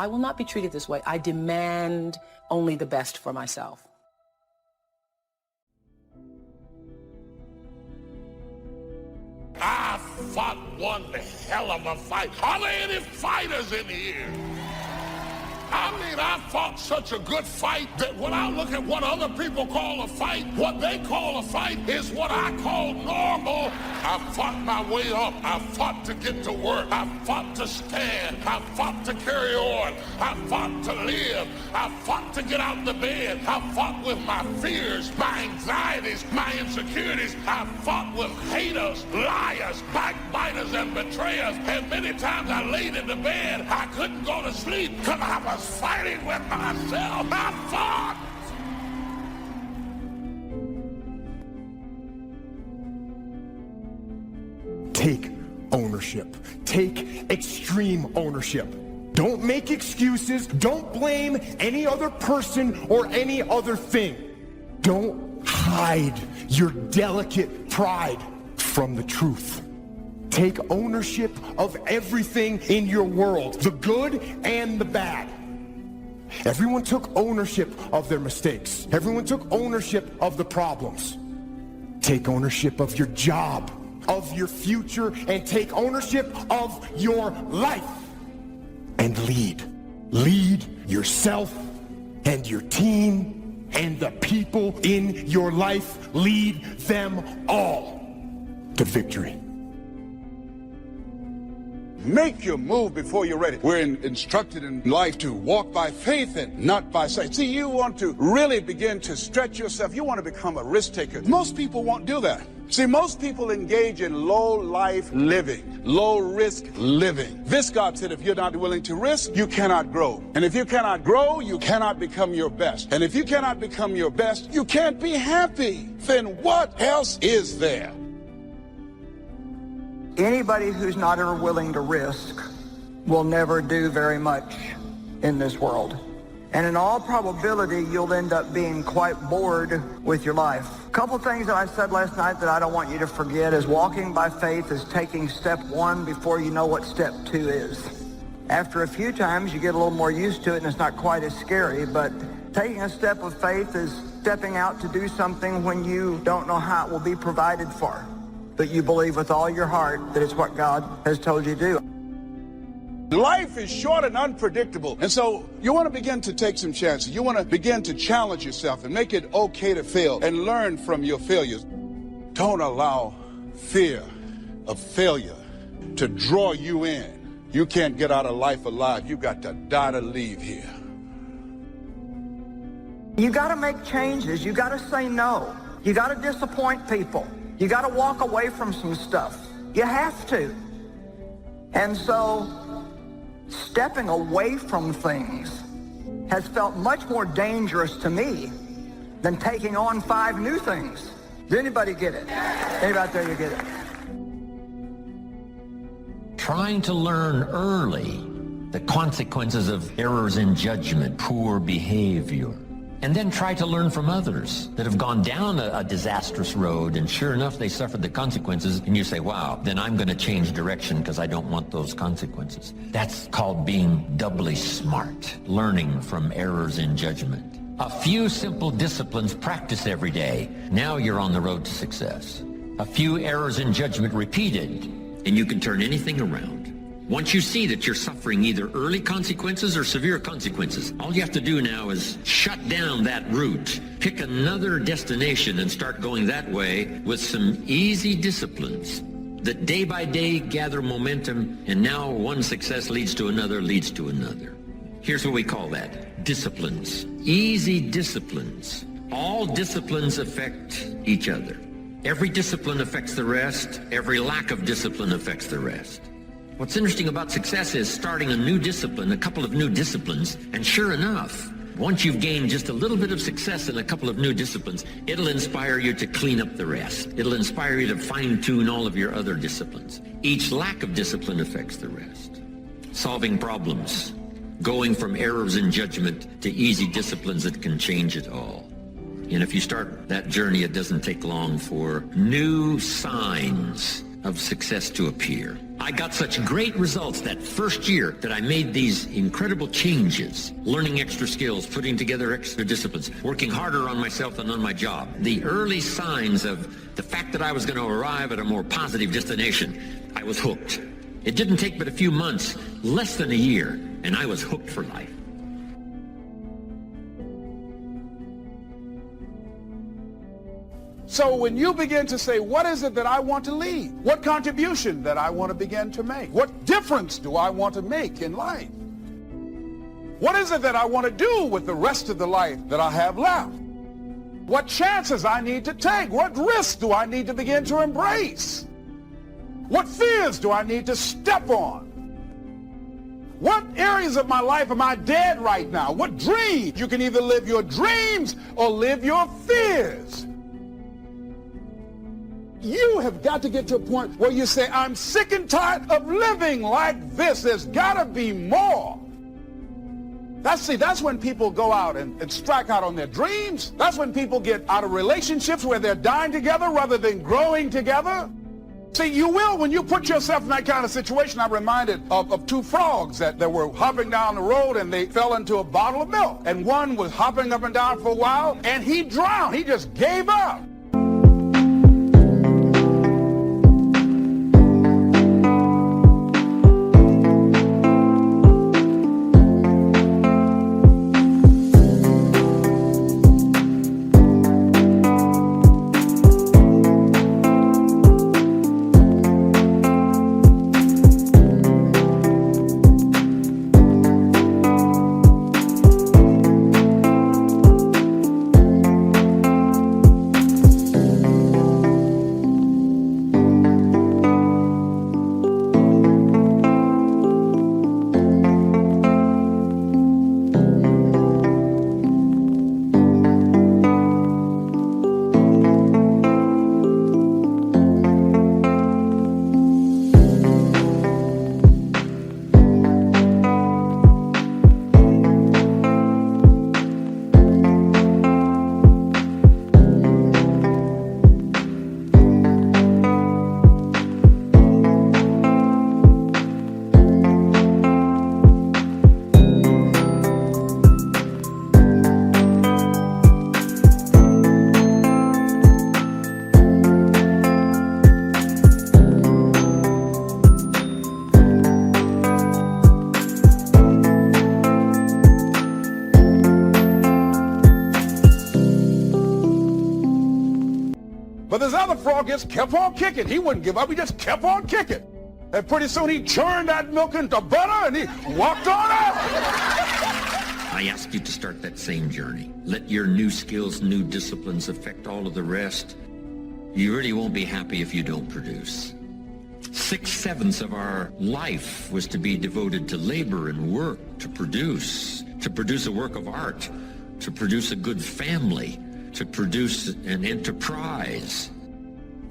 I will not be treated this way. I demand only the best for myself. I fought one hell of a fight. Are there any fighters in here? I mean, I fought such a good fight that when I look at what other people call a fight, what they call a fight is what I call normal. I fought my way up. I fought to get to work. I fought to stand. I fought to carry on. I fought to live. I fought to get out of the bed. I fought with my fears, my anxieties, my insecurities. I fought with haters, liars, backbiters, and betrayers. And many times I laid in the bed, I couldn't go to sleep because I was fighting with myself. I fought. Take ownership. Take extreme ownership. Don't make excuses. Don't blame any other person or any other thing. Don't hide your delicate pride from the truth. Take ownership of everything in your world, the good and the bad. Everyone took ownership of their mistakes. Everyone took ownership of the problems. Take ownership of your job, of your future, and take ownership of your life. And lead. Lead yourself and your team and the people in your life. Lead them all to victory. Make your move before you're ready. We're instructed in life to walk by faith and not by sight. See, you want to really begin to stretch yourself. You want to become a risk taker. Most people won't do that. See, most people engage in low-life living, low-risk living. This God said, if you're not willing to risk, you cannot grow. And if you cannot grow, you cannot become your best. And if you cannot become your best, you can't be happy. Then what else is there? Anybody who's not ever willing to risk will never do very much in this world. And in all probability, you'll end up being quite bored with your life. A couple things that I said last night that I don't want you to forget is walking by faith is taking step one before you know what step two is. After a few times, you get a little more used to it and it's not quite as scary, but taking a step of faith is stepping out to do something when you don't know how it will be provided for. But you believe with all your heart that it's what God has told you to do. Life is short and unpredictable. And so you want to begin to take some chances. You want to begin to challenge yourself and make it okay to fail and learn from your failures. Don't allow fear of failure to draw you in. You can't get out of life alive. You got to die to leave here. You got to make changes. You got to say no. You got to disappoint people. You got to walk away from some stuff. You have to. And so, stepping away from things has felt much more dangerous to me than taking on 5 new things. Does anybody get it? Anybody out there, you get it? Trying to learn early the consequences of errors in judgment, poor behavior. And then try to learn from others that have gone down a disastrous road, and sure enough, they suffered the consequences, and you say, wow, then I'm going to change direction because I don't want those consequences. That's called being doubly smart, learning from errors in judgment. A few simple disciplines practiced every day. Now you're on the road to success. A few errors in judgment repeated, and you can turn anything around. Once you see that you're suffering either early consequences or severe consequences, all you have to do now is shut down that route, pick another destination and start going that way with some easy disciplines that day by day gather momentum, and now one success leads to another, leads to another. Here's what we call that: disciplines. Easy disciplines. All disciplines affect each other. Every discipline affects the rest. Every lack of discipline affects the rest. What's interesting about success is starting a new discipline, a couple of new disciplines, and sure enough, once you've gained just a little bit of success in a couple of new disciplines, it'll inspire you to clean up the rest. It'll inspire you to fine-tune all of your other disciplines. Each lack of discipline affects the rest. Solving problems, going from errors in judgment to easy disciplines that can change it all. And if you start that journey, it doesn't take long for new signs of success to appear. I got such great results that first year that I made these incredible changes, learning extra skills, putting together extra disciplines, working harder on myself than on my job. The early signs of the fact that I was going to arrive at a more positive destination, I was hooked. It didn't take but a few months, less than a year, and I was hooked for life. So when you begin to say, what is it that I want to leave? What contribution that I want to begin to make? What difference do I want to make in life? What is it that I want to do with the rest of the life that I have left? What chances I need to take? What risks do I need to begin to embrace? What fears do I need to step on? What areas of my life am I dead right now? What dreams? You can either live your dreams or live your fears. You have got to get to a point where you say, I'm sick and tired of living like this. There's got to be more. That's when people go out and strike out on their dreams. That's when people get out of relationships where they're dying together rather than growing together. See, you will when you put yourself in that kind of situation. I'm reminded of two frogs that were hopping down the road, and they fell into a bottle of milk. And one was hopping up and down for a while, and he drowned. He just gave up. But this other frog just kept on kicking. He wouldn't give up. He just kept on kicking. And pretty soon he churned that milk into butter and he walked on out. I ask you to start that same journey. Let your new skills, new disciplines affect all of the rest. You really won't be happy if you don't produce. 6/7 of our life was to be devoted to labor and work, to produce a work of art, to produce a good family, to produce an enterprise.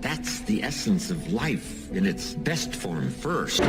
That's the essence of life in its best form first.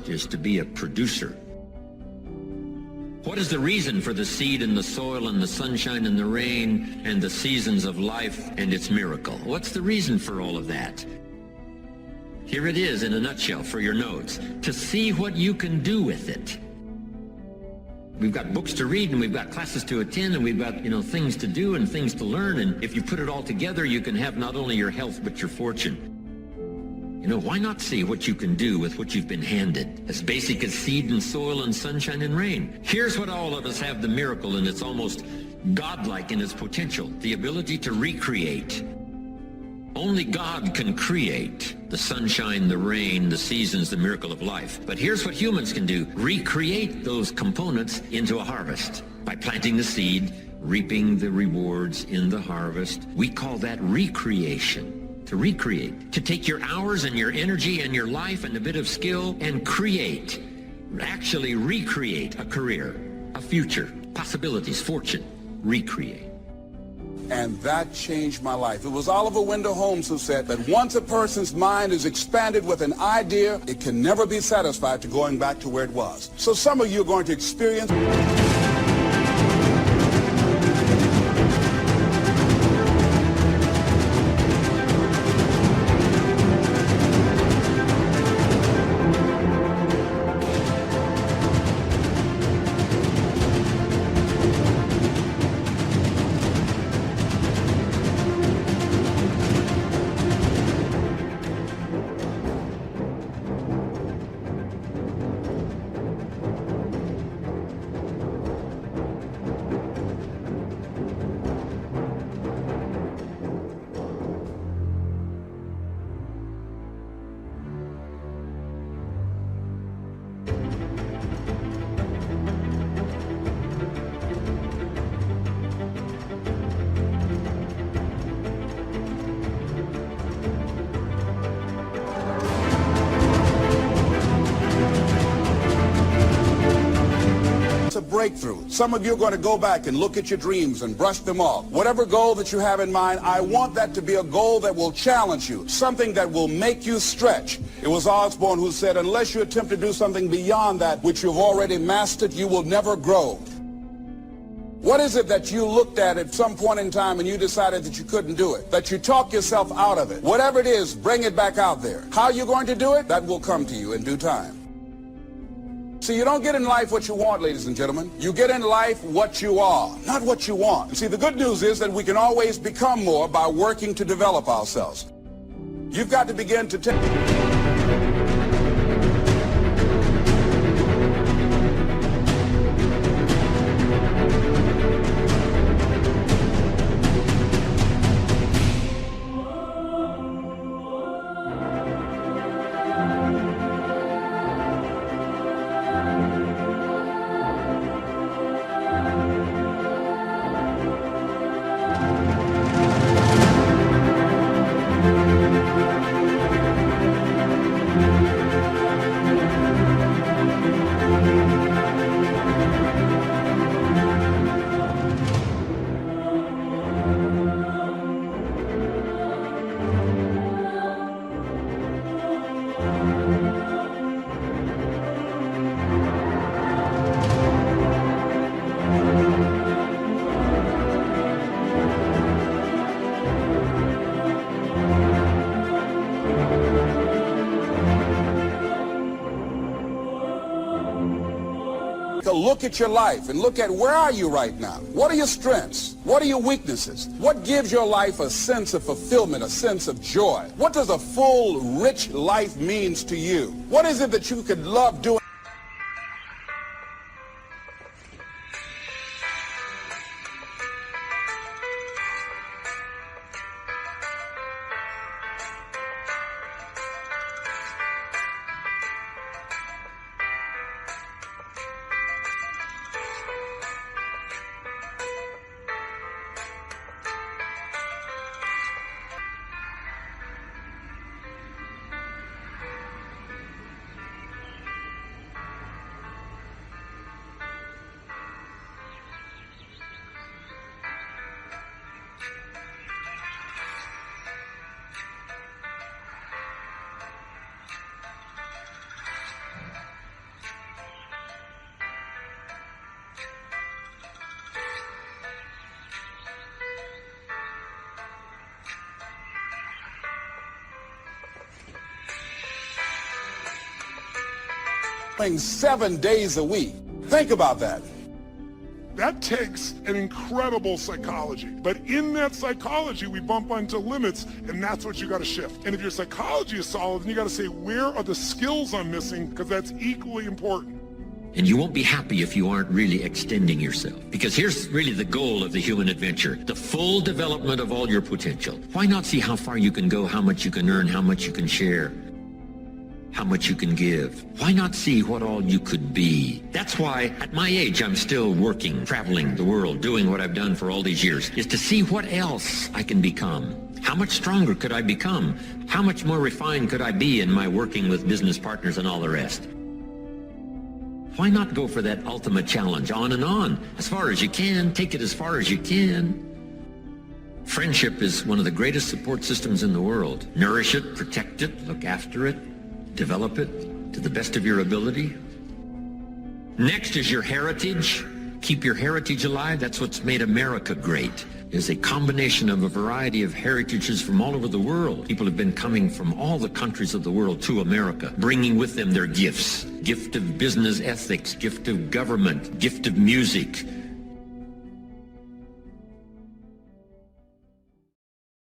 Is to be a producer. What is the reason for the seed and the soil and the sunshine and the rain and the seasons of life and its miracle? What's the reason for all of that? Here it is in a nutshell for your notes. To see what you can do with it. We've got books to read and we've got classes to attend and we've got, things to do and things to learn. And if you put it all together, you can have not only your health, but your fortune. You know, why not see what you can do with what you've been handed? As basic as seed and soil and sunshine and rain. Here's what all of us have the miracle, and it's almost godlike in its potential. The ability to recreate. Only God can create the sunshine, the rain, the seasons, the miracle of life. But here's what humans can do. Recreate those components into a harvest. By planting the seed, reaping the rewards in the harvest. We call that recreation. To recreate. To take your hours and your energy and your life and a bit of skill and create. Actually recreate a career, a future, possibilities, fortune. Recreate. And that changed my life. It was Oliver Wendell Holmes who said that once a person's mind is expanded with an idea, it can never be satisfied to going back to where it was. So some of you are going to experience... breakthrough. Some of you are going to go back and look at your dreams and brush them off. Whatever goal that you have in mind, I want that to be a goal that will challenge you, something that will make you stretch. It was Osborne who said, unless you attempt to do something beyond that which you've already mastered, you will never grow. What is it that you looked at some point in time and you decided that you couldn't do it, that you talk yourself out of it? Whatever it is, bring it back out there. How you're going to do it, that will come to you in due time. See, you don't get in life what you want, ladies and gentlemen. You get in life what you are, not what you want. See, the good news is that we can always become more by working to develop ourselves. You've got to begin to take... Look at your life and look at where are you right now? What are your strengths? What are your weaknesses? What gives your life a sense of fulfillment, a sense of joy? What does a full, rich life means to you? What is it that you could love doing? Doing 7 days a week. Think about that. That takes an incredible psychology. But in that psychology, we bump onto limits, and that's what you got to shift. And if your psychology is solid, then you got to say, where are the skills I'm missing? Because that's equally important. And you won't be happy if you aren't really extending yourself. Because here's really the goal of the human adventure, the full development of all your potential. Why not see how far you can go, how much you can earn, how much you can share, how much you can give? Why not see what all you could be? That's why at my age I'm still working, traveling the world, doing what I've done for all these years, is to see what else I can become. How much stronger could I become? How much more refined could I be in my working with business partners and all the rest? Why not go for that ultimate challenge, on and on, as far as you can, take it as far as you can? Friendship is one of the greatest support systems in the world. Nourish it, protect it, look after it, develop it to the best of your ability. Next is your heritage. Keep your heritage alive. That's what's made America great. Is a combination of a variety of heritages from all over the world. People have been coming from all the countries of the world to America, bringing with them their gifts. Gift of business ethics, gift of government, gift of music,